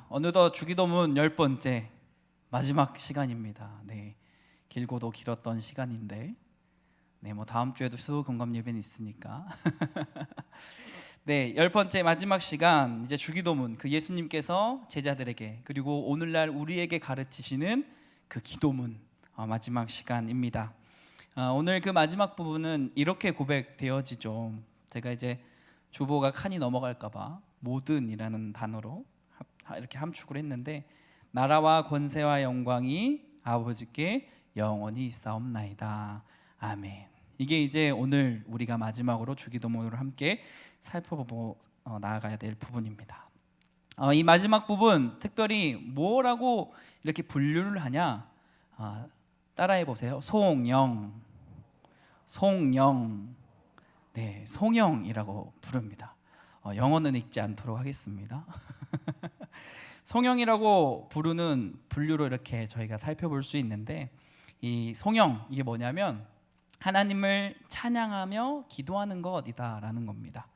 어느덧 주기도문 10번째 마지막 시간입니다. 네, 길고도 길었던 시간인데, 다음 주에도 수요 공감 예배는 있으니까. 네, 10번째 마지막 시간, 이제 주기도문, 그 예수님께서 제자들에게 그리고 오늘날 우리에게 가르치시는 그 기도문 마지막 시간입니다. 오늘 그 마지막 부분은 이렇게 고백되어지죠. 제가 이제 주보가 칸이 넘어갈까봐 모든이라는 단어로 이렇게 함축을 했는데, 나라와 권세와 영광이 아버지께 영원히 있사옵나이다. 아멘. 이게 이제 오늘 우리가 마지막으로 주기도문으로 함께 살펴보고 나아가야 될 부분입니다. 이 마지막 부분 특별히 뭐라고 이렇게 분류를 하냐? 따라해 보세요. 송영, 송영, 네, 송영이라고 부릅니다. 영어는 읽지 않도록 하겠습니다. 송영이라고 부르는 분류로 이렇게 저희가 살펴볼 수 있는데, 이 송영, 이게 뭐냐면 하나님을 찬양하며 기도하는 것이다라는 겁니다.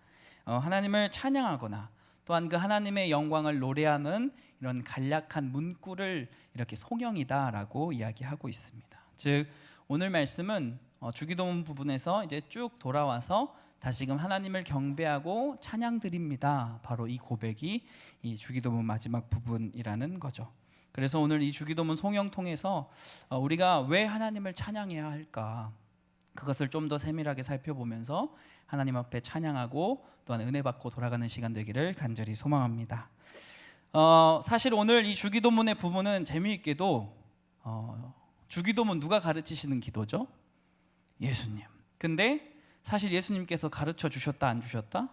하나님을 찬양하거나 또한 그 하나님의 영광을 노래하는 이런 간략한 문구를 이렇게 송영이다라고 이야기하고 있습니다. 즉 오늘 말씀은 주기도문 부분에서 이제 쭉 돌아와서 다시금 하나님을 경배하고 찬양드립니다. 바로 이 고백이 이 주기도문 마지막 부분이라는 거죠. 그래서 오늘 이 주기도문 송영 통해서 우리가 왜 하나님을 찬양해야 할까, 그것을 좀 더 세밀하게 살펴보면서 하나님 앞에 찬양하고 또한 은혜 받고 돌아가는 시간 되기를 간절히 소망합니다. 사실 오늘 이 주기도문의 부분은 재미있게도 주기도문 누가 가르치시는 기도죠? 예수님. 근데 사실 예수님께서 가르쳐 주셨다 안 주셨다?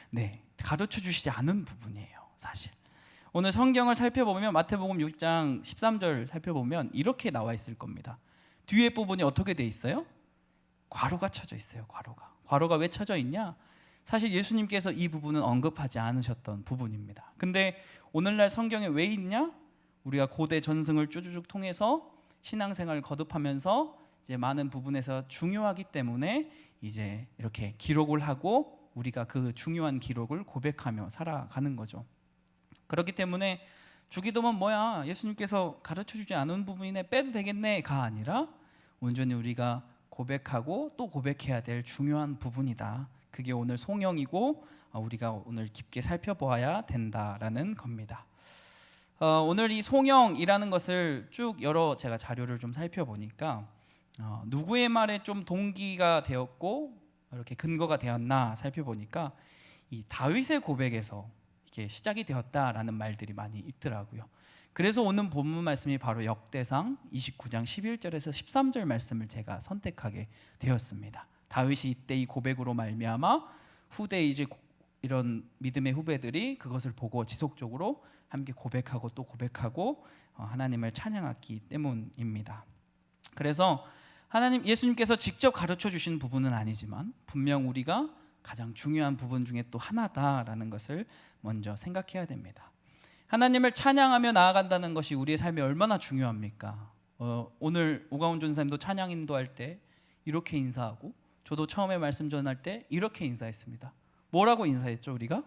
네, 가르쳐 주시지 않은 부분이에요. 사실 오늘 성경을 살펴보면 마태복음 6장 13절 살펴보면 이렇게 나와 있을 겁니다. 뒤에 부분이 어떻게 돼 있어요? 괄호가 쳐져 있어요. 괄호가 왜 쳐져 있냐? 사실 예수님께서 이 부분은 언급하지 않으셨던 부분입니다. 근데 오늘날 성경에 왜 있냐? 우리가 고대 전승을 쭈쭈쭉 통해서 신앙생활을 거듭하면서 이제 많은 부분에서 중요하기 때문에 이제 이렇게 기록을 하고 우리가 그 중요한 기록을 고백하며 살아가는 거죠. 그렇기 때문에 주기도문 뭐야, 예수님께서 가르쳐주지 않은 부분이네, 빼도 되겠네가 아니라 온전히 우리가 고백하고 또 고백해야 될 중요한 부분이다. 그게 오늘 송영이고 우리가 오늘 깊게 살펴보아야 된다라는 겁니다. 오늘 이 송영이라는 것을 쭉 여러 제가 자료를 좀 살펴보니까 누구의 말에 좀 동기가 되었고 이렇게 근거가 되었나 살펴보니까 이 다윗의 고백에서 이게 시작이 되었다라는 말들이 많이 있더라고요. 그래서 오늘 본문 말씀이 바로 역대상 29장 11절에서 13절 말씀을 제가 선택하게 되었습니다. 다윗이 이때 이 고백으로 말미암아 후대 이제 이런 믿음의 후배들이 그것을 보고 지속적으로 함께 고백하고 또 고백하고 하나님을 찬양했기 때문입니다. 그래서 예수님께서 직접 가르쳐 주신 부분은 아니지만 분명 우리가 가장 중요한 부분 중에 또 하나다라는 것을 먼저 생각해야 됩니다. 하나님을 찬양하며 나아간다는 것이 우리의 삶에 얼마나 중요합니까? 오늘 오가훈 전사님도 찬양 인도할 때 이렇게 인사하고, 저도 처음에 말씀 전할 때 이렇게 인사했습니다. 뭐라고 인사했죠 우리가?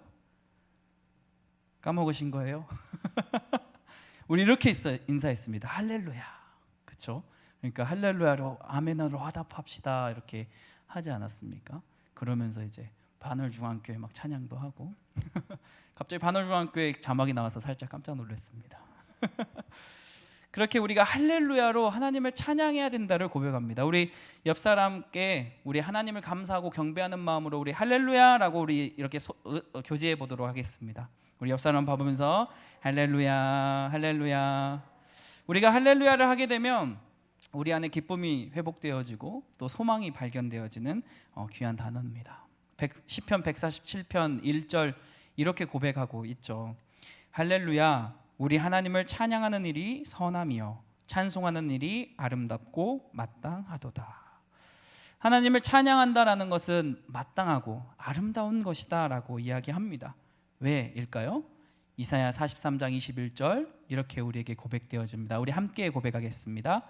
까먹으신 거예요? 우리 이렇게 인사했습니다. 할렐루야. 그렇죠? 그러니까 할렐루야로 아멘으로 화답합시다 이렇게 하지 않았습니까? 그러면서 이제 반월중앙교회 막 찬양도 하고 갑자기 반월중앙교회 자막이 나와서 살짝 깜짝 놀랐습니다. 그렇게 우리가 할렐루야로 하나님을 찬양해야 된다를 고백합니다. 우리 옆 사람께 우리 하나님을 감사하고 경배하는 마음으로 우리 할렐루야라고 우리 이렇게 교제해 보도록 하겠습니다. 우리 옆 사람 봐보면서 할렐루야, 할렐루야. 우리가 할렐루야를 하게 되면 우리 안에 기쁨이 회복되어지고 또 소망이 발견되어지는 귀한 단어입니다. 시편 147편 1절 이렇게 고백하고 있죠. 할렐루야, 우리 하나님을 찬양하는 일이 선함이요 찬송하는 일이 아름답고 마땅하도다. 하나님을 찬양한다라는 것은 마땅하고 아름다운 것이다 라고 이야기합니다. 왜일까요? 이사야 43장 21절 이렇게 우리에게 고백되어집니다. 우리 함께 고백하겠습니다.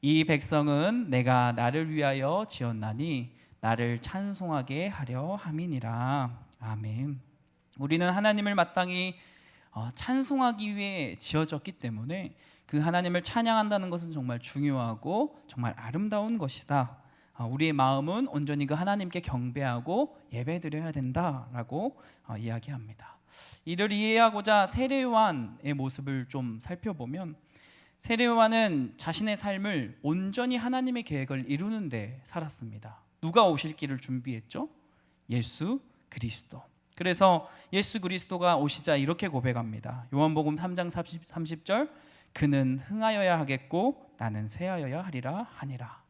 이 백성은 내가 나를 위하여 지었나니 나를 찬송하게 하려 함이니라. 아멘. 우리는 하나님을 마땅히 찬송하기 위해 지어졌기 때문에 그 하나님을 찬양한다는 것은 정말 중요하고 정말 아름다운 것이다. 우리의 마음은 온전히 그 하나님께 경배하고 예배드려야 된다라고 이야기합니다. 이를 이해하고자 세례 요한의 모습을 좀 살펴보면, 세례 요한은 자신의 삶을 온전히 하나님의 계획을 이루는 데 살았습니다. 누가 오실 길을 준비했죠? 예수 그리스도. 그래서 예수 그리스도가 오시자 이렇게 고백합니다. 요한복음 3장 30절, 그는 흥하여야 하겠고 나는 쇠하여야 하리라 하니라.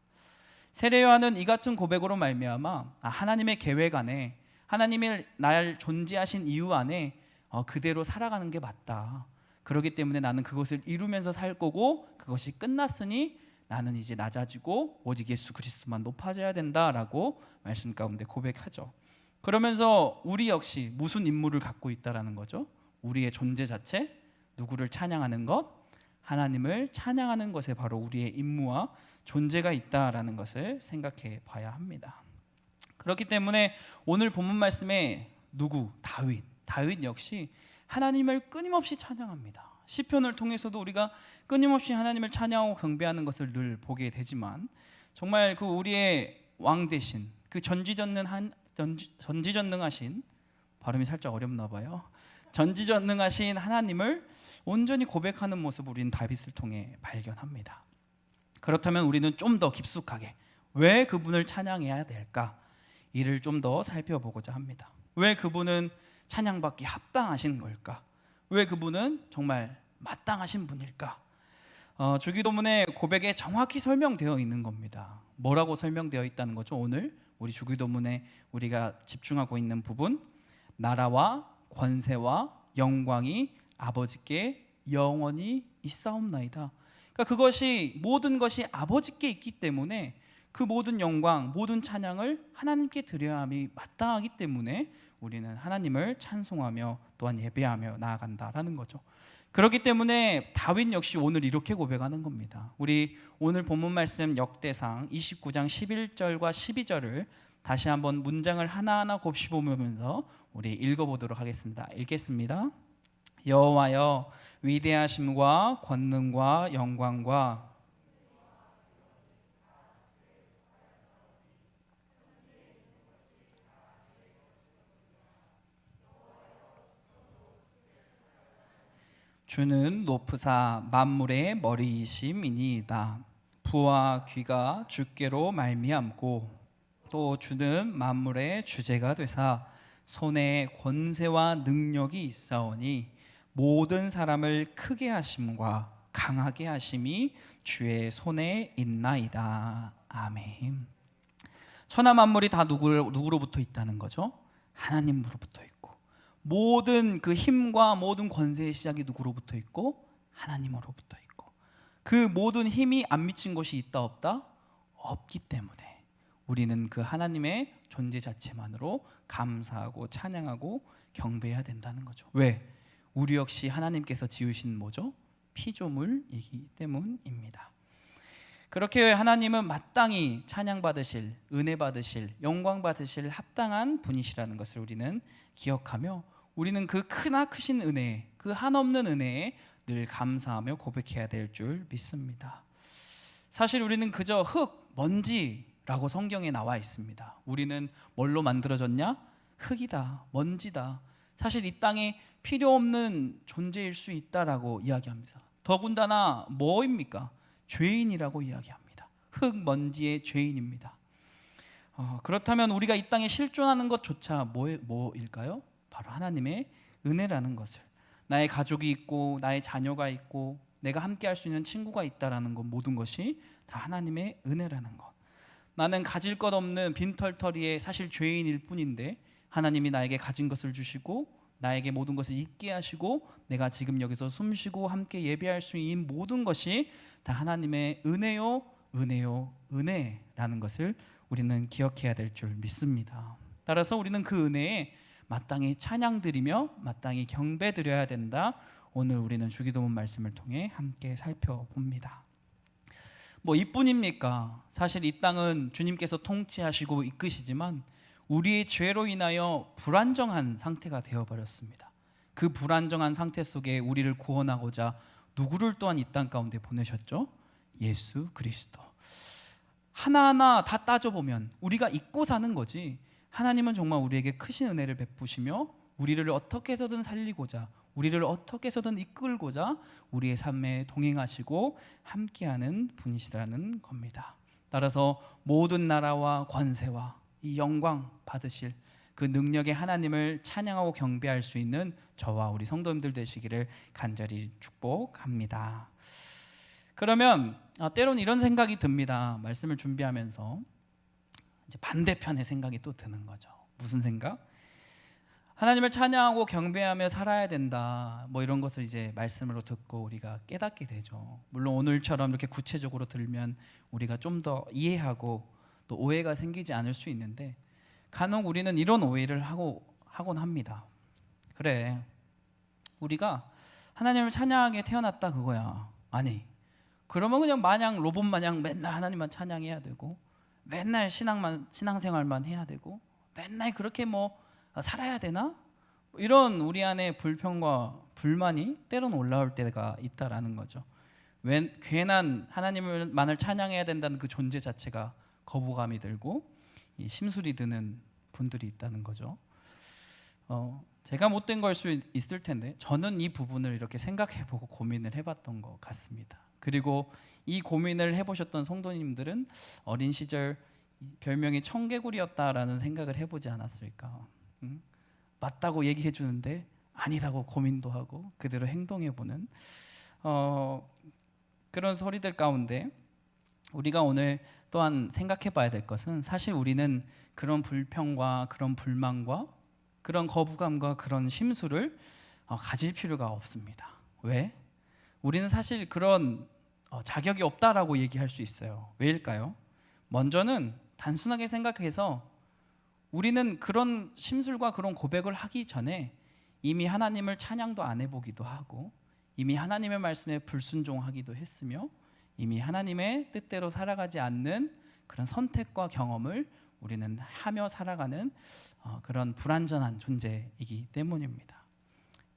세례 요한은 이 같은 고백으로 말미암아 하나님의 계획 안에, 하나님이 날 존재하신 이유 안에 그대로 살아가는 게 맞다. 그렇기 때문에 나는 그것을 이루면서 살 거고, 그것이 끝났으니 나는 이제 낮아지고 오직 예수 그리스도만 높아져야 된다라고 말씀 가운데 고백하죠. 그러면서 우리 역시 무슨 임무를 갖고 있다라는 거죠? 우리의 존재 자체, 누구를 찬양하는 것, 하나님을 찬양하는 것에 바로 우리의 임무와 존재가 있다라는 것을 생각해 봐야 합니다. 그렇기 때문에 오늘 본문 말씀에 다윗 역시 하나님을 끊임없이 찬양합니다. 시편을 통해서도 우리가 끊임없이 하나님을 찬양하고 경배하는 것을 늘 보게 되지만, 정말 그 우리의 왕 되신 그 전지전능하신, 발음이 살짝 어렵나 봐요. 전지전능하신 하나님을 온전히 고백하는 모습을 우리는 다윗을 통해 발견합니다. 그렇다면 우리는 좀 더 깊숙하게 왜 그분을 찬양해야 될까? 이를 좀 더 살펴보고자 합니다. 왜 그분은 찬양받기 합당하신 걸까? 왜 그분은 정말 마땅하신 분일까? 주기도문의 고백에 정확히 설명되어 있는 겁니다. 뭐라고 설명되어 있다는 거죠? 오늘 우리 주기도문에 우리가 집중하고 있는 부분, 나라와 권세와 영광이 아버지께 영원히 있사옵나이다. 그러니까 그것이, 모든 것이 아버지께 있기 때문에 그 모든 영광, 모든 찬양을 하나님께 드려야 함이 마땅하기 때문에 우리는 하나님을 찬송하며 또한 예배하며 나아간다라는 거죠. 그렇기 때문에 다윗 역시 오늘 이렇게 고백하는 겁니다. 우리 오늘 본문 말씀 역대상 29장 11절과 12절을 다시 한번 문장을 하나하나 곱씹어보면서 우리 읽어보도록 하겠습니다. 읽겠습니다. 여호와여, 위대하심과 권능과 영광과 주는 높으사 만물의 머리이심이니이다. 부와 귀가 주께로 말미암고 또 주는 만물의 주제가 되사 손에 권세와 능력이 있사오니 모든 사람을 크게 하심과 강하게 하심이 주의 손에 있나이다. 아멘. 천하 만물이 다 누구로부터 있다는 거죠? 하나님으로부터 있고, 모든 그 힘과 모든 권세의 시작이 누구로부터 있고? 하나님으로부터 있고, 그 모든 힘이 안 미친 것이 있다 없다? 없기 때문에 우리는 그 하나님의 존재 자체만으로 감사하고 찬양하고 경배해야 된다는 거죠. 왜? 우리 역시 하나님께서 지으신 뭐죠? 피조물이기 때문입니다. 그렇게 하나님은 마땅히 찬양받으실, 은혜 받으실, 영광 받으실 합당한 분이시라는 것을 우리는 기억하며, 우리는 그 크신 은혜, 그 한없는 은혜에 늘 감사하며 고백해야 될 줄 믿습니다. 사실 우리는 그저 흙, 먼지라고 성경에 나와 있습니다. 우리는 뭘로 만들어졌냐? 흙이다, 먼지다. 사실 이 땅에 필요 없는 존재일 수 있다라고 이야기합니다. 더군다나 뭐입니까? 죄인이라고 이야기합니다. 흙, 먼지의 죄인입니다. 그렇다면 우리가 이 땅에 실존하는 것조차 뭐일까요? 바로 하나님의 은혜라는 것을, 나의 가족이 있고 나의 자녀가 있고 내가 함께 할 수 있는 친구가 있다라는 것, 모든 것이 다 하나님의 은혜라는 것. 나는 가질 것 없는 빈털터리의 사실 죄인일 뿐인데 하나님이 나에게 가진 것을 주시고 나에게 모든 것을 잊게 하시고 내가 지금 여기서 숨쉬고 함께 예배할 수 있는 모든 것이 다 하나님의 은혜요, 은혜요, 은혜라는 것을 우리는 기억해야 될 줄 믿습니다. 따라서 우리는 그 은혜에 마땅히 찬양드리며 마땅히 경배드려야 된다. 오늘 우리는 주기도문 말씀을 통해 함께 살펴봅니다. 뭐 이뿐입니까? 사실 이 땅은 주님께서 통치하시고 이끄시지만 우리의 죄로 인하여 불안정한 상태가 되어버렸습니다. 그 불안정한 상태 속에 우리를 구원하고자 누구를 또한 이 땅 가운데 보내셨죠? 예수 그리스도. 하나하나 다 따져보면 우리가 잊고 사는 거지, 하나님은 정말 우리에게 크신 은혜를 베푸시며 우리를 어떻게 해서든 살리고자, 우리를 어떻게 해서든 이끌고자 우리의 삶에 동행하시고 함께하는 분이시라는 겁니다. 따라서 모든 나라와 권세와 이 영광 받으실 그 능력의 하나님을 찬양하고 경배할 수 있는 저와 우리 성도님들 되시기를 간절히 축복합니다. 그러면 때로는 이런 생각이 듭니다. 말씀을 준비하면서 이제 반대편의 생각이 또 드는 거죠. 무슨 생각? 하나님을 찬양하고 경배하며 살아야 된다, 뭐 이런 것을 이제 말씀으로 듣고 우리가 깨닫게 되죠. 물론 오늘처럼 이렇게 구체적으로 들면 우리가 좀 더 이해하고 또 오해가 생기지 않을 수 있는데, 간혹 우리는 이런 오해를 하곤 합니다. 그래, 우리가 하나님을 찬양하게 태어났다 그거야. 아니, 그러면 그냥 마냥 로봇 마냥 맨날 하나님만 찬양해야 되고, 맨날 신앙생활만 해야 되고, 맨날 그렇게 뭐 살아야 되나? 이런 우리 안에 불평과 불만이 때로는 올라올 때가 있다라는 거죠. 괜한 하나님만을 찬양해야 된다는 그 존재 자체가 거부감이 들고 심술이 드는 분들이 있다는 거죠. 제가 못된 걸 수 있을 텐데 저는 이 부분을 이렇게 생각해보고 고민을 해봤던 것 같습니다. 그리고 이 고민을 해보셨던 성도님들은 어린 시절 별명이 청개구리였다라는 생각을 해보지 않았을까? 맞다고 얘기해 주는데 아니라고 고민도 하고 그대로 행동해보는 그런 소리들 가운데 우리가 오늘 또한 생각해봐야 될 것은, 사실 우리는 그런 불평과 그런 불만과 그런 거부감과 그런 심술을 가질 필요가 없습니다. 왜? 우리는 사실 그런 자격이 없다라고 얘기할 수 있어요. 왜일까요? 먼저는 단순하게 생각해서 우리는 그런 심술과 그런 고백을 하기 전에 이미 하나님을 찬양도 안 해보기도 하고, 이미 하나님의 말씀에 불순종하기도 했으며, 이미 하나님의 뜻대로 살아가지 않는 그런 선택과 경험을 우리는 하며 살아가는 그런 불완전한 존재이기 때문입니다.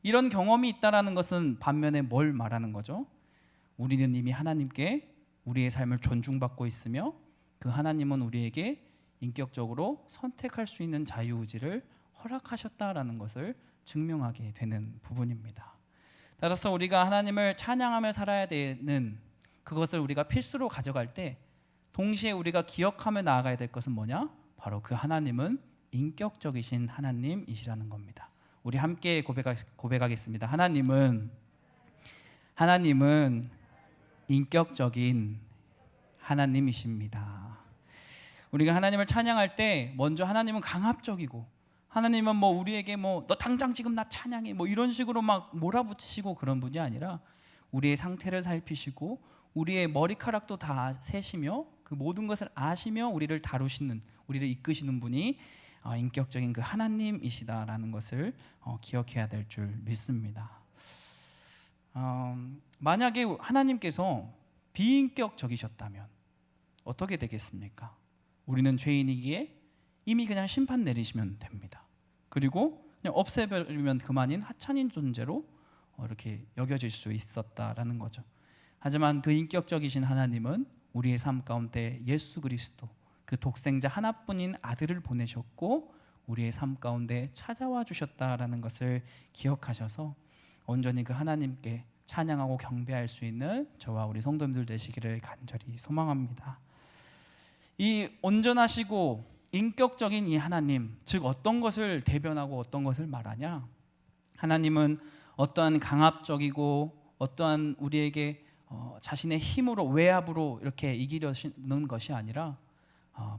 이런 경험이 있다라는 것은 반면에 뭘 말하는 거죠? 우리는 이미 하나님께 우리의 삶을 존중받고 있으며 그 하나님은 우리에게 인격적으로 선택할 수 있는 자유의지를 허락하셨다라는 것을 증명하게 되는 부분입니다. 따라서 우리가 하나님을 찬양하며 살아야 되는 그것을 우리가 필수로 가져갈 때 동시에 우리가 기억하며 나아가야 될 것은 뭐냐? 바로 그 하나님은 인격적이신 하나님이시라는 겁니다. 우리 함께 고백하겠습니다. 하나님은 인격적인 하나님이십니다. 우리가 하나님을 찬양할 때 먼저 하나님은 강압적이고, 하나님은 뭐 우리에게 뭐 너 당장 지금 나 찬양해 뭐 이런 식으로 막 몰아붙이시고 그런 분이 아니라 우리의 상태를 살피시고 우리의 머리카락도 다 세시며 그 모든 것을 아시며 우리를 다루시는, 우리를 이끄시는 분이 인격적인 그 하나님이시다라는 것을 기억해야 될 줄 믿습니다. 만약에 하나님께서 비인격적이셨다면 어떻게 되겠습니까? 우리는 죄인이기에 이미 그냥 심판 내리시면 됩니다. 그리고 그냥 없애버리면 그만인 하찮은 존재로 이렇게 여겨질 수 있었다라는 거죠. 하지만 그 인격적이신 하나님은 우리의 삶 가운데 예수 그리스도 그 독생자 하나뿐인 아들을 보내셨고 우리의 삶 가운데 찾아와 주셨다라는 것을 기억하셔서 온전히 그 하나님께 찬양하고 경배할 수 있는 저와 우리 성도님들 되시기를 간절히 소망합니다. 이 온전하시고 인격적인 이 하나님, 즉 어떤 것을 대변하고 어떤 것을 말하냐? 하나님은 어떠한 강압적이고 어떠한 우리에게 자신의 힘으로 외압으로 이렇게 이기려는 것이 아니라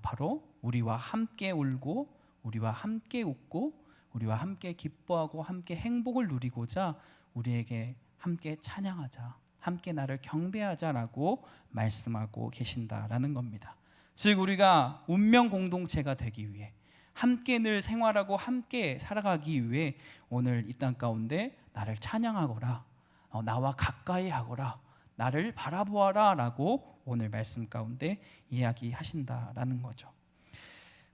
바로 우리와 함께 울고 우리와 함께 웃고 우리와 함께 기뻐하고 함께 행복을 누리고자 우리에게 함께 찬양하자, 함께 나를 경배하자라고 말씀하고 계신다라는 겁니다. 즉 우리가 운명 공동체가 되기 위해 함께 늘 생활하고 함께 살아가기 위해 오늘 이 땅 가운데 나를 찬양하거라, 나와 가까이 하거라, 나를 바라보아라 라고 오늘 말씀 가운데 이야기하신다라는 거죠.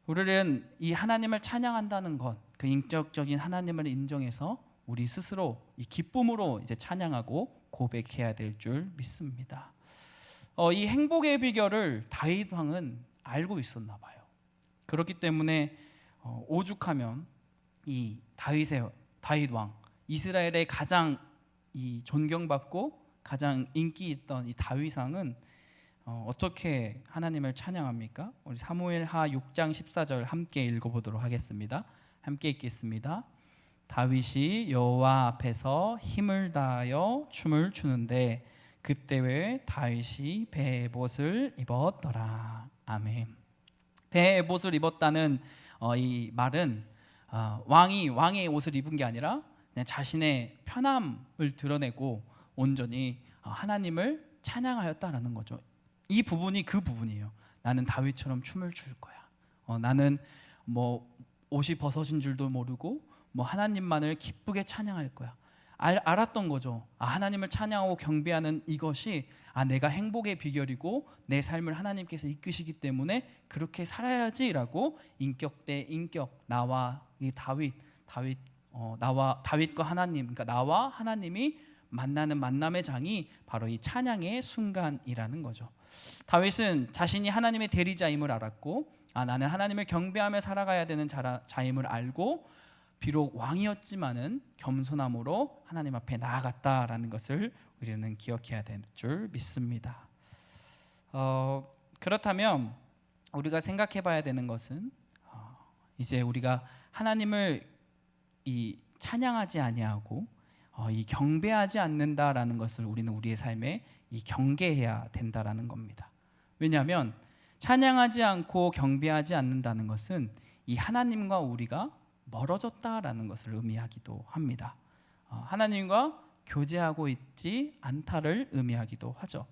우리는 이 하나님을 찬양한다는 것, 그 인격적인 하나님을 인정해서 우리 스스로 이 기쁨으로 이제 찬양하고 고백해야 될 줄 믿습니다. 이 행복의 비결을 다윗 왕은 알고 있었나 봐요. 그렇기 때문에 오죽하면 이 다윗 왕, 이스라엘의 가장 이 존경받고 가장 인기 있던 이 다윗 왕은 어떻게 하나님을 찬양합니까? 우리 사무엘하 6장 14절 함께 읽어보도록 하겠습니다. 함께 읽겠습니다. 다윗이 여호와 앞에서 힘을 다하여 춤을 추는데 그때 왜 다윗이 베옷을 입었더라. 아멘. 베옷을 입었다는 이 말은 왕의 옷을 입은 게 아니라 그냥 자신의 편함을 드러내고 온전히 하나님을 찬양하였다라는 거죠. 이 부분이 그 부분이에요. 나는 다윗처럼 춤을 출 거야. 나는 뭐 옷이 벗어진 줄도 모르고 뭐 하나님만을 기쁘게 찬양할 거야. 알았던 거죠. 하나님을 찬양하고 경배하는 이것이 내가 행복의 비결이고 내 삶을 하나님께서 이끄시기 때문에 그렇게 살아야지라고 인격 대 인격, 나와 이 다윗과 하나님, 그러니까 나와 하나님이 만나는 만남의 장이 바로 이 찬양의 순간이라는 거죠. 다윗은 자신이 하나님의 대리자임을 알았고 나는 하나님을 경배하며 살아가야 되는 자임을 알고 비록 왕이었지만은 겸손함으로 하나님 앞에 나아갔다라는 것을 우리는 기억해야 될 줄 믿습니다. 그렇다면 우리가 생각해 봐야 되는 것은 이제 우리가 하나님을 이 찬양하지 아니하고 이 경배하지 않는다라는 것을 우리는 우리의 삶에 이 경계해야 된다라는 겁니다. 왜냐하면 찬양하지 않고 경배하지 않는다는 것은 이 하나님과 우리가 멀어졌다라는 것을 의미하기도 합니다. 하나님과 교제하고 있지 않다를 의미하기도 하죠.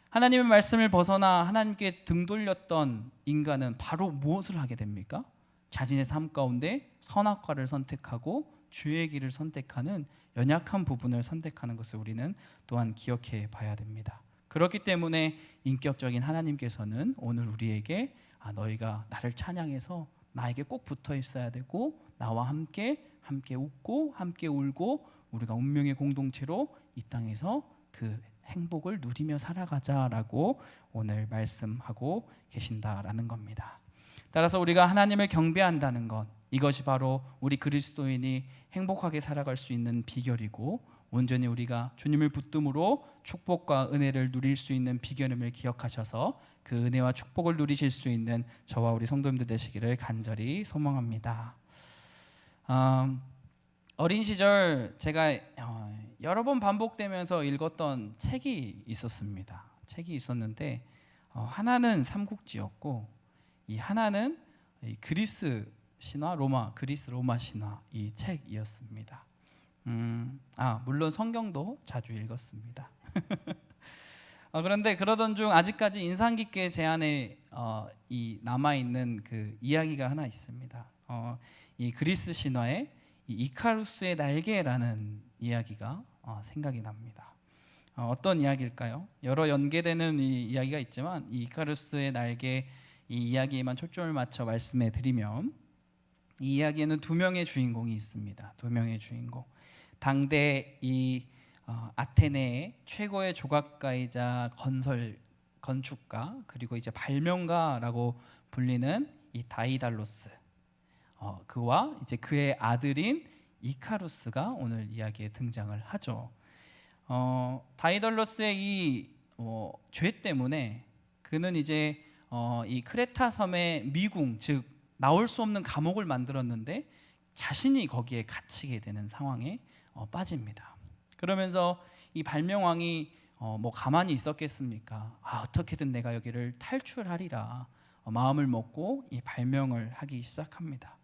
하나님의 말씀을 벗어나 하나님께 등 돌렸던 인간은 바로 무엇을 하게 됩니까? 자신의 삶 가운데 선악과를 선택하고 죄의 길을 선택하는 연약한 부분을 선택하는 것을 우리는 또한 기억해 봐야 됩니다. 그렇기 때문에 인격적인 하나님께서는 오늘 우리에게 너희가 나를 찬양해서 나에게 꼭 붙어 있어야 되고 나와 함께 웃고 함께 울고 우리가 운명의 공동체로 이 땅에서 그 행복을 누리며 살아가자라고 오늘 말씀하고 계신다라는 겁니다. 따라서 우리가 하나님을 경배한다는 것, 이것이 바로 우리 그리스도인이 행복하게 살아갈 수 있는 비결이고 온전히 우리가 주님을 붙듦으로 축복과 은혜를 누릴 수 있는 비결임을 기억하셔서 그 은혜와 축복을 누리실 수 있는 저와 우리 성도님들 되시기를 간절히 소망합니다. 어린 시절 제가 여러 번 반복되면서 읽었던 책이 있었습니다. 책이 있었는데 하나는 삼국지였고 이 하나는 그리스 로마 신화 이 책이었습니다. 물론 성경도 자주 읽었습니다. 그런데 그러던 중 아직까지 인상 깊게 제 안에 이 남아 있는 그 이야기가 하나 있습니다. 이 그리스 신화의 이 이카루스의 날개라는 이야기가 생각이 납니다. 어떤 이야기일까요? 여러 연계되는 이 이야기가 있지만 이 이카루스의 날개 이 이야기에만 초점을 맞춰 말씀해 드리면 이 이야기에는 두 명의 주인공이 있습니다. 두 명의 주인공. 당대 이 아테네의 최고의 조각가이자 건축가 그리고 이제 발명가라고 불리는 이 다이달로스. 그와 이제 그의 아들인 이카루스가 오늘 이야기에 등장을 하죠. 다이달로스의 이 죄 때문에 그는 이제 이 크레타 섬의 미궁 즉 나올 수 없는 감옥을 만들었는데 자신이 거기에 갇히게 되는 상황에 빠집니다. 그러면서 이 발명왕이 뭐 가만히 있었겠습니까? 어떻게든 내가 여기를 탈출하리라 마음을 먹고 이 발명을 하기 시작합니다.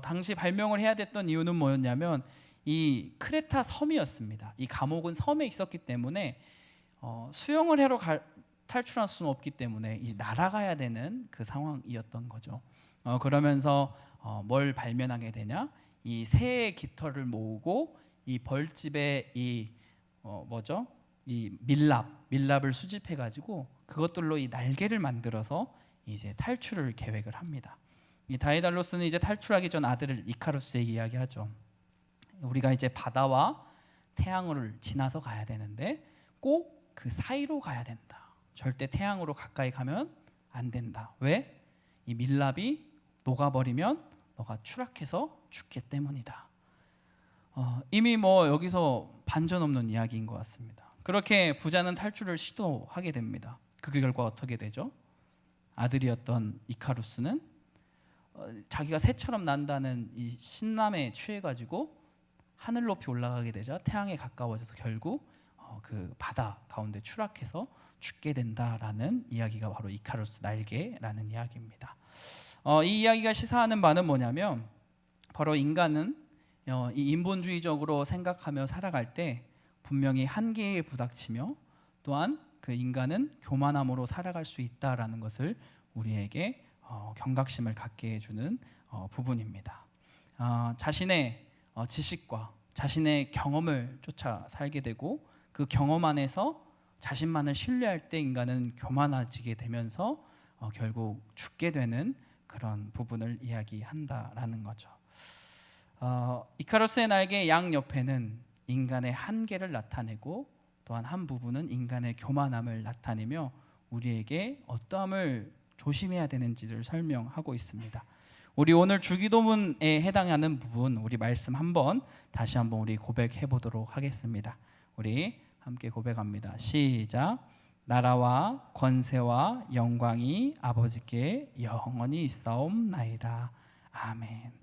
당시 발명을 해야 됐던 이유는 뭐였냐면 이 크레타 섬이었습니다. 이 감옥은 섬에 있었기 때문에 수영을 하러 탈출할 수는 없기 때문에 이 날아가야 되는 그 상황이었던 거죠. 그러면서 뭘 발명하게 되냐? 이 새의 깃털을 모으고 이 벌집에 이 밀랍을 수집해 가지고 그것들로 이 날개를 만들어서 이제 탈출을 계획을 합니다. 이 다이달로스는 이제 탈출하기 전 아들을 이카루스에게 이야기하죠. 우리가 이제 바다와 태양을 지나서 가야 되는데 꼭 그 사이로 가야 된다. 절대 태양으로 가까이 가면 안 된다. 왜? 이 밀랍이 녹아버리면 너가 추락해서 죽기 때문이다. 이미 뭐 여기서 반전 없는 이야기인 것 같습니다. 그렇게 부자는 탈출을 시도하게 됩니다. 그 결과 어떻게 되죠? 아들이었던 이카루스는 자기가 새처럼 난다는 이 신남에 취해가지고 하늘 높이 올라가게 되자 태양에 가까워져서 결국 그 바다 가운데 추락해서 죽게 된다라는 이야기가 바로 이카루스 날개라는 이야기입니다. 이 이야기가 시사하는 바는 뭐냐면 바로 인간은 이 인본주의적으로 생각하며 살아갈 때 분명히 한계에 부닥치며 또한 그 인간은 교만함으로 살아갈 수 있다라는 것을 우리에게 경각심을 갖게 해주는 부분입니다. 자신의 지식과 자신의 경험을 쫓아 살게 되고 그 경험 안에서 자신만을 신뢰할 때 인간은 교만해지게 되면서 결국 죽게 되는 그런 부분을 이야기한다라는 거죠. 이카루스의 날개 양 옆에는 인간의 한계를 나타내고 또한 한 부분은 인간의 교만함을 나타내며 우리에게 어떠함을 조심해야 되는지를 설명하고 있습니다. 우리 오늘 주기도문에 해당하는 부분 우리 말씀 한번 다시 한번 우리 고백해 보도록 하겠습니다. 우리 함께 고백합니다. 시작. 나라와 권세와 영광이 아버지께 영원히 있사옵나이다. 아멘.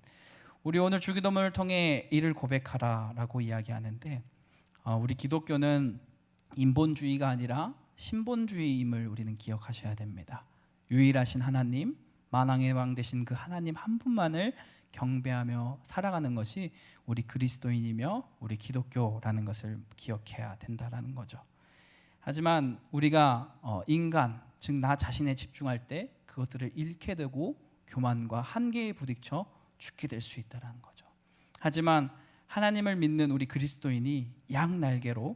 우리 오늘 주기도문을 통해 이를 고백하라라고 이야기하는데 우리 기독교는 인본주의가 아니라 신본주의임을 우리는 기억하셔야 됩니다. 유일하신 하나님, 만왕의 왕 되신 그 하나님 한 분만을 경배하며 살아가는 것이 우리 그리스도인이며 우리 기독교라는 것을 기억해야 된다라는 거죠. 하지만 우리가 인간, 즉 나 자신에 집중할 때 그것들을 잃게 되고 교만과 한계에 부딪혀 죽게 될 수 있다는 거죠. 하지만 하나님을 믿는 우리 그리스도인이 양 날개로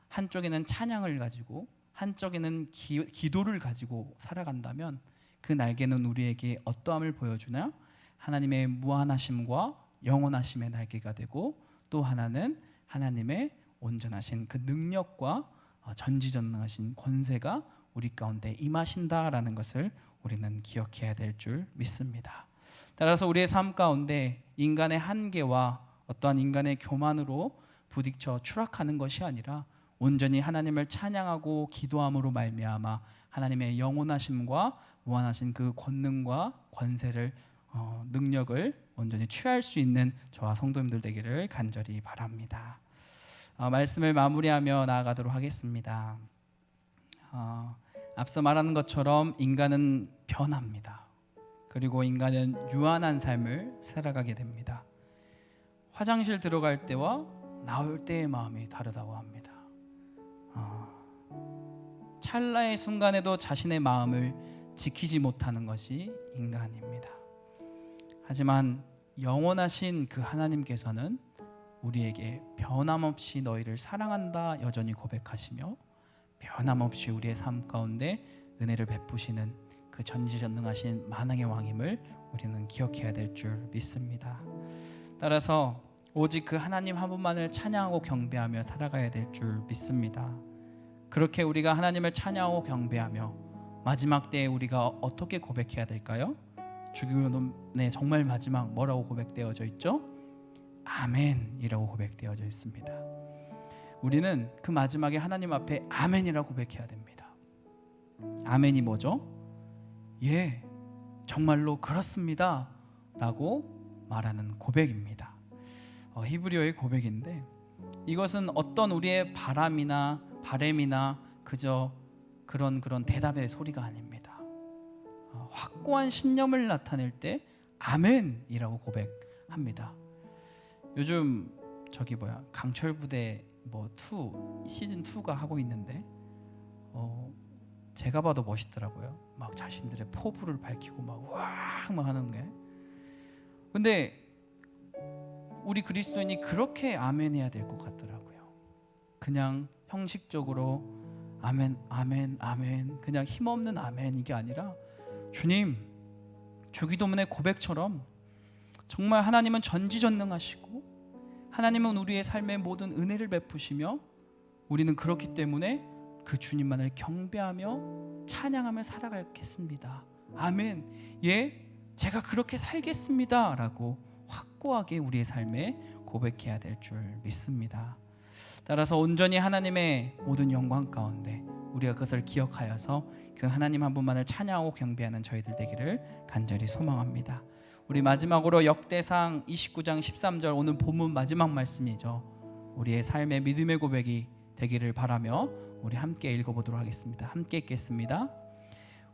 한쪽에는 찬양을 가지고 한쪽에는 기도를 가지고 살아간다면 그 날개는 우리에게 어떠함을 보여주나? 하나님의 무한하심과 영원하심의 날개가 되고 또 하나는 하나님의 온전하신 그 능력과 전지전능하신 권세가 우리 가운데 임하신다라는 것을 우리는 기억해야 될 줄 믿습니다. 따라서 우리의 삶 가운데 인간의 한계와 어떠한 인간의 교만으로 부딪혀 추락하는 것이 아니라 온전히 하나님을 찬양하고 기도함으로 말미암아 하나님의 영원하심과 무한하신 그 권능과 권세를 능력을 온전히 취할 수 있는 저와 성도님들 되기를 간절히 바랍니다. 말씀을 마무리하며 나아가도록 하겠습니다. 앞서 말하는 것처럼 인간은 변합니다. 그리고 인간은 유한한 삶을 살아가게 됩니다. 화장실 들어갈 때와 나올 때의 마음이 다르다고 합니다. 찰나의 순간에도 자신의 마음을 지키지 못하는 것이 인간입니다. 하지만 영원하신 그 하나님께서는 우리에게 변함없이 너희를 사랑한다 여전히 고백하시며 변함없이 우리의 삶 가운데 은혜를 베푸시는 그 전지전능하신 만왕의 왕임을 우리는 기억해야 될 줄 믿습니다. 따라서 오직 그 하나님 한 분만을 찬양하고 경배하며 살아가야 될 줄 믿습니다. 그렇게 우리가 하나님을 찬양하고 경배하며 마지막 때에 우리가 어떻게 고백해야 될까요? 주기도문의 정말 마지막 뭐라고 고백되어져 있죠? 아멘이라고 고백되어져 있습니다. 우리는 그 마지막에 하나님 앞에 아멘이라고 고백해야 됩니다. 아멘이 뭐죠? 예, 정말로 그렇습니다 라고 말하는 고백입니다. 히브리어의 고백인데 이것은 어떤 우리의 바람이나 그저 그런 대답의 소리가 아닙니다. 확고한 신념을 나타낼 때 아멘이라고 고백합니다. 요즘 강철부대 2 시즌 2가 하고 있는데 제가 봐도 멋있더라고요. 막 자신들의 포부를 밝히고 막 하는 게. 근데 우리 그리스도인이 그렇게 아멘해야 될 것 같더라고요. 그냥 형식적으로 아멘 아멘 아멘 그냥 힘없는 아멘 이게 아니라 주님 주기도문의 고백처럼 정말 하나님은 전지전능하시고 하나님은 우리의 삶에 모든 은혜를 베푸시며 우리는 그렇기 때문에 그 주님만을 경배하며 찬양하며 살아가겠습니다. 아멘. 예, 제가 그렇게 살겠습니다 라고 확고하게 우리의 삶에 고백해야 될 줄 믿습니다. 따라서 온전히 하나님의 모든 영광 가운데 우리가 그것을 기억하여서 그 하나님 한 분만을 찬양하고 경배하는 저희들 되기를 간절히 소망합니다. 우리 마지막으로 역대상 29장 13절 오늘 본문 마지막 말씀이죠. 우리의 삶의 믿음의 고백이 되기를 바라며 우리 함께 읽어보도록 하겠습니다. 함께 읽겠습니다.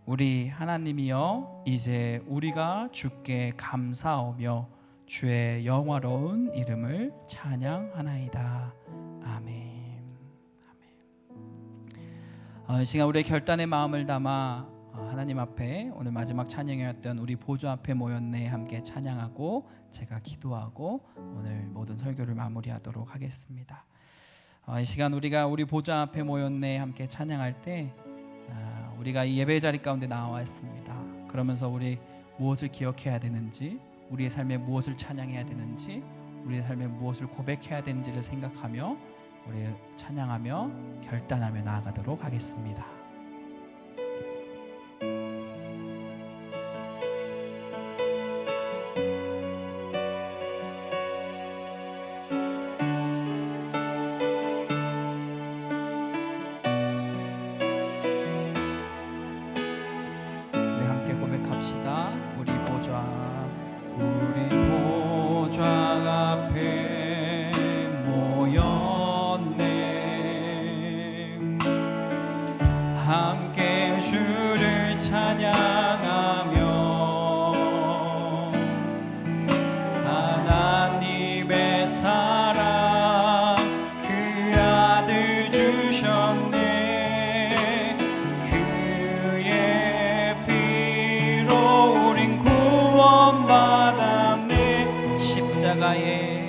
우리 하나님이여, 이제 우리가 주께 감사하며 주의 영화로운 이름을 찬양하나이다. 아멘. 아멘. 이 시간 우리의 결단의 마음을 담아 하나님 앞에 오늘 마지막 찬양이었던 우리 보좌 앞에 모였네 함께 찬양하고 제가 기도하고 오늘 모든 설교를 마무리하도록 하겠습니다. 이 시간 우리가 우리 보좌 앞에 모였네 함께 찬양할 때 우리가 이 예배 자리 가운데 나와 있습니다. 그러면서 우리 무엇을 기억해야 되는지, 우리의 삶에 무엇을 찬양해야 되는지, 우리의 삶에 무엇을 고백해야 되는지를 생각하며 우리 찬양하며 결단하며 나아가도록 하겠습니다. 함께 주를 찬양하며 하나님의 사랑 그 아들 주셨네. 그의 피로 우린 구원받았네. 십자가에서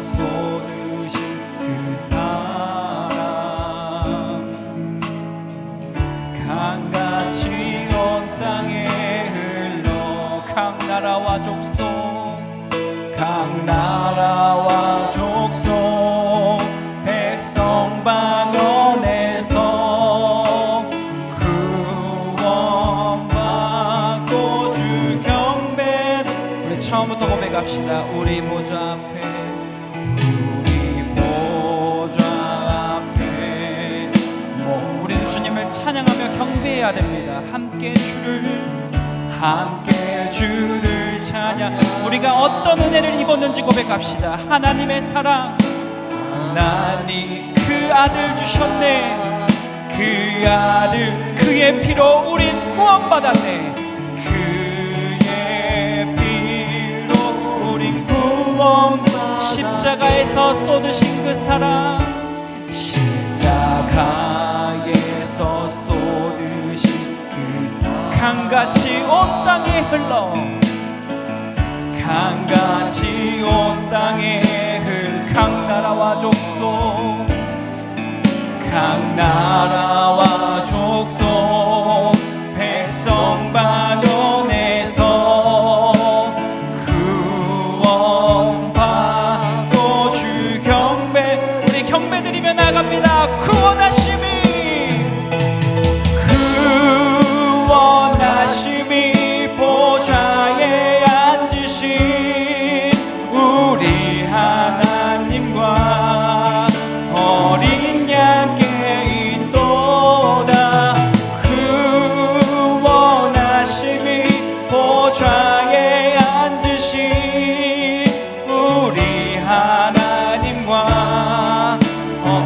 쏟으신 그 사랑 강같이 온 땅에 흘러 각 나라와 족속 백성 방언에서 구원받고 주 경배. 우리 처음부터 고백합시다. 우리 보좌 앞에 우리는 주님을 찬양하며 경배해야 됩니다. 함께 주를 찬양. 우리가 어떤 은혜를 입었는지 고백합시다. 하나님의 사랑, 하나님 그 아들 주셨네. 그 아들 그의 피로 우린 구원받았네. 그의 피로 우린 십자가에서 쏟으신 그 사랑, 십자가에서 쏟으신 그 사랑 강같이 온 땅에 흘러 강같이 온 땅에 각 나라와 족속 백성 방언에서 구원받고 주 경배. 우리 경배드리며 나갑니다. 구원하심이 보좌에 앉으신 우리 하나님과 어린 양께 있도다. 구원하심이 보좌에 앉으신 우리 하나님과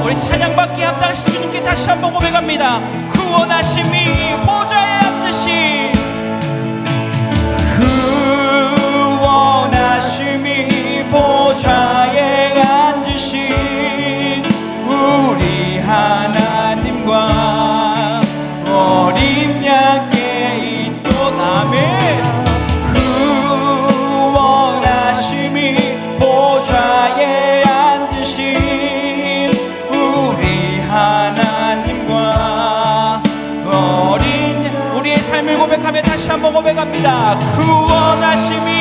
우리 찬양받기에 합당하신 주님께 다시 한번 고백합니다. 구원하심이 보좌에 앉으신 구원하심이 보좌에 앉으신 우리 하나님과 어린 양께 있던 아멘. 구원하심이 보좌에 앉으신 우리 하나님과 어린 삶을 고백하며 다시 한번 고백합니다. 구원하심이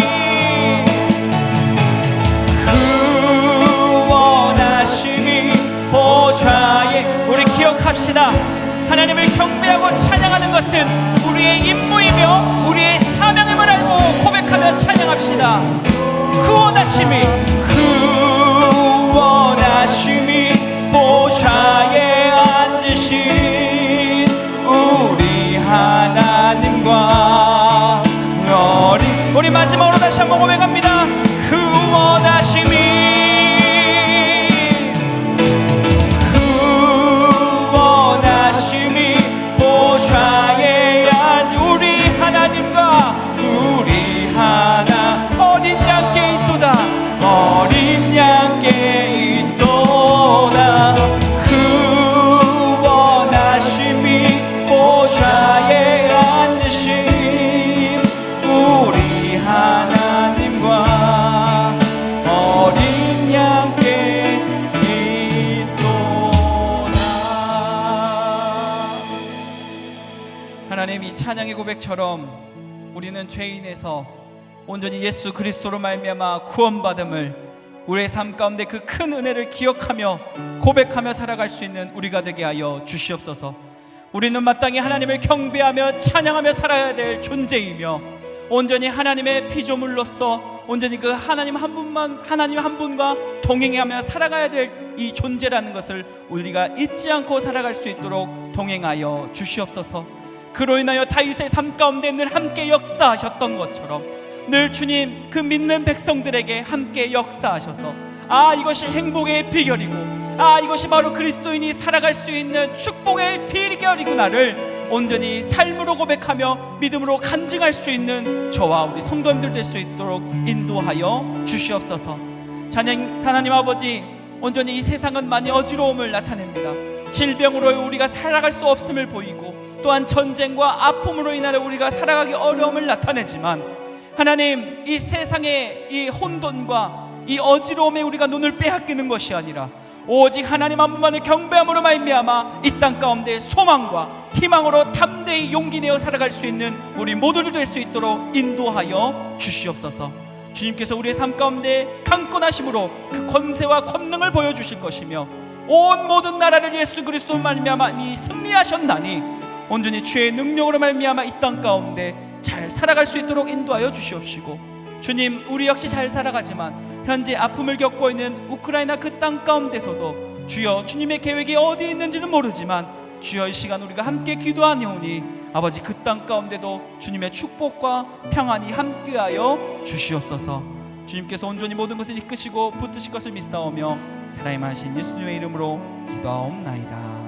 보좌에. 우리 기억합시다. 하나님을 경배하고 찬양하는 것은 우리의 임무이며 우리의 사명임을 알고 고백하며 찬양합시다. 구원하심이 보좌에 앉으신 우리 하나님과 우리 마지막으로 다시 한번 고백합니다. 구원하심이 보좌에 앉은 우리 하나님과 우리 하나 어린 양께 있도다. 어린 양께 있도다. 구원하심이 보좌에 앉으신 우리 하나님과 어린 양께 있도다. 하나님, 이 찬양의 고백처럼 우리는 죄인에서 온전히 예수 그리스도로 말미암아 구원받음을 우리의 삶 가운데 그 큰 은혜를 기억하며 고백하며 살아갈 수 있는 우리가 되게 하여 주시옵소서. 우리는 마땅히 하나님을 경배하며 찬양하며 살아야 될 존재이며 온전히 하나님의 피조물로서 온전히 그 하나님 한 분과 동행하며 살아가야 될 이 존재라는 것을 우리가 잊지 않고 살아갈 수 있도록 동행하여 주시옵소서. 그로 인하여 다윗의 삶 가운데 늘 함께 역사하셨던 것처럼 늘 주님 그 믿는 백성들에게 함께 역사하셔서 이것이 행복의 비결이고 이것이 바로 그리스도인이 살아갈 수 있는 축복의 비결이구나를 온전히 삶으로 고백하며 믿음으로 간증할 수 있는 저와 우리 성도님들 될 수 있도록 인도하여 주시옵소서. 하나님 아버지, 온전히 이 세상은 많이 어지러움을 나타냅니다. 질병으로 우리가 살아갈 수 없음을 보이고 또한 전쟁과 아픔으로 인하여 우리가 살아가기 어려움을 나타내지만 하나님, 이 세상의 이 혼돈과 이 어지러움에 우리가 눈을 빼앗기는 것이 아니라 오직 하나님 한 분만을 경배함으로 말미암아 이 땅 가운데 소망과 희망으로 담대히 용기 내어 살아갈 수 있는 우리 모두들 될 수 있도록 인도하여 주시옵소서. 주님께서 우리의 삶 가운데 강권하심으로 그 권세와 권능을 보여주실 것이며 온 모든 나라를 예수 그리스도로 말미암아 이미 승리하셨나니 온전히 주의 능력으로 말미암아 이 땅 가운데 잘 살아갈 수 있도록 인도하여 주시옵시고, 주님, 우리 역시 잘 살아가지만 현재 아픔을 겪고 있는 우크라이나 그 땅 가운데서도 주여, 주님의 계획이 어디 있는지는 모르지만 주여, 이 시간 우리가 함께 기도하니오니 아버지, 그 땅 가운데도 주님의 축복과 평안이 함께하여 주시옵소서. 주님께서 온전히 모든 것을 이끄시고 붙드실 것을 믿사오며 살아임하신 예수님의 이름으로 기도하옵나이다.